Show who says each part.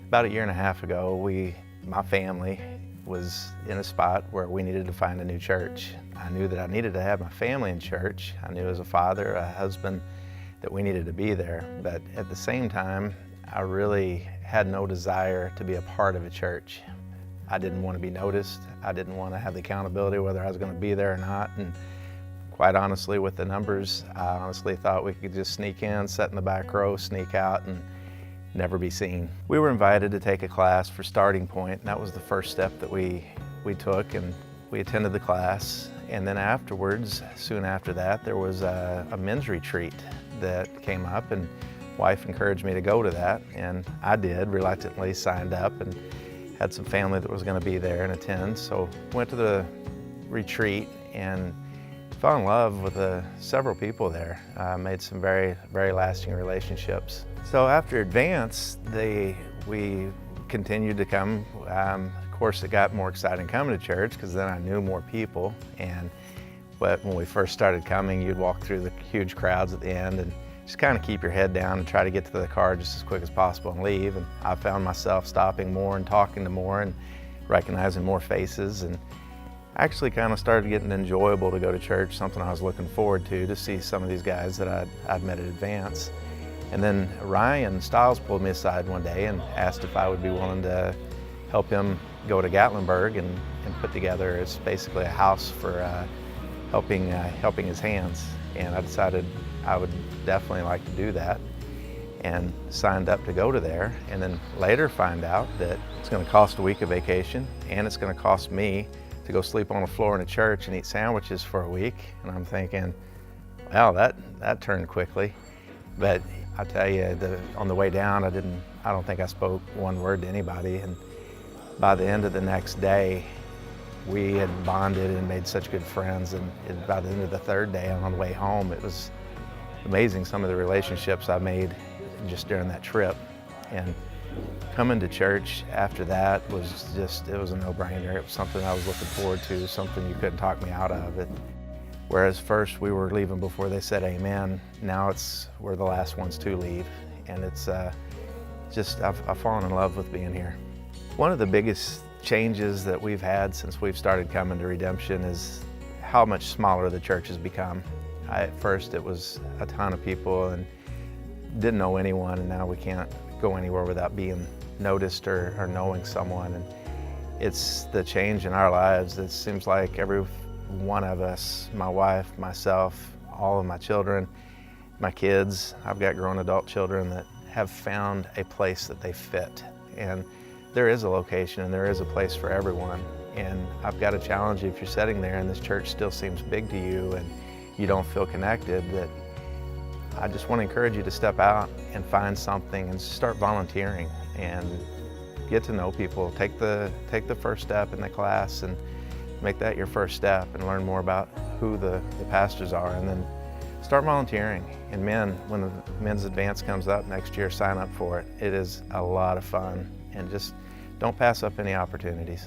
Speaker 1: About a year and a half ago, my family was in a spot where we needed to find a new church. I knew that I needed to have my family in church. I knew as a father, a husband, that we needed to be there. But at the same time, I really had no desire to be a part of a church. I didn't want to be noticed. I didn't want to have the accountability whether I was going to be there or not. And quite honestly, with the numbers, I honestly thought we could just sneak in, sit in the back row, sneak out, and never be seen. We were invited to take a class for Starting Point, and that was the first step that we took, and we attended the class. And then afterwards, soon after that, there was a men's retreat that came up, and wife encouraged me to go to that, and I did, reluctantly signed up, and had some family that was going to be there and attend. So went to the retreat and fell in love with several people there. Made some very, very lasting relationships. So after Advance, we continued to come. Of course, it got more exciting coming to church because then I knew more people. But when we first started coming, you'd walk through the huge crowds at the end and just kind of keep your head down and try to get to the car just as quick as possible and leave. And I found myself stopping more and talking to more and recognizing more faces, and actually kind of started getting enjoyable to go to church, something I was looking forward to see some of these guys that I'd met at Advance. And then Ryan Stiles pulled me aside one day and asked if I would be willing to help him go to Gatlinburg and put together, it's basically a house for helping his hands. And I decided I would definitely like to do that and signed up to go to there, and then later find out that it's going to cost a week of vacation and it's going to cost me to go sleep on the floor in a church and eat sandwiches for a week. And I'm thinking, wow, that turned quickly. But I tell you, on the way down, I don't think I spoke one word to anybody. And by the end of the next day, we had bonded and made such good friends. And by the end of the third day on the way home, it was amazing some of the relationships I made just during that trip. And coming to church after that it was a no-brainer. It was something I was looking forward to, something you couldn't talk me out of it. Whereas first we were leaving before they said amen, now we're the last ones to leave. And I've fallen in love with being here. One of the biggest changes that we've had since we've started coming to Redemption is how much smaller the church has become. At first it was a ton of people and didn't know anyone, and now we can't go anywhere without being noticed or knowing someone. And it's the change in our lives. It seems like every one of us, my wife, myself, all of my children, my kids, I've got grown adult children that have found a place that they fit. And there is a location and there is a place for everyone. And I've got to challenge you, if you're sitting there and this church still seems big to you and you don't feel connected, that I just want to encourage you to step out and find something and start volunteering and get to know people. Take the first step in the class and make that your first step and learn more about who the pastors are, and then start volunteering. And men, when the men's advance comes up next year, sign up for it. It is a lot of fun, and just don't pass up any opportunities.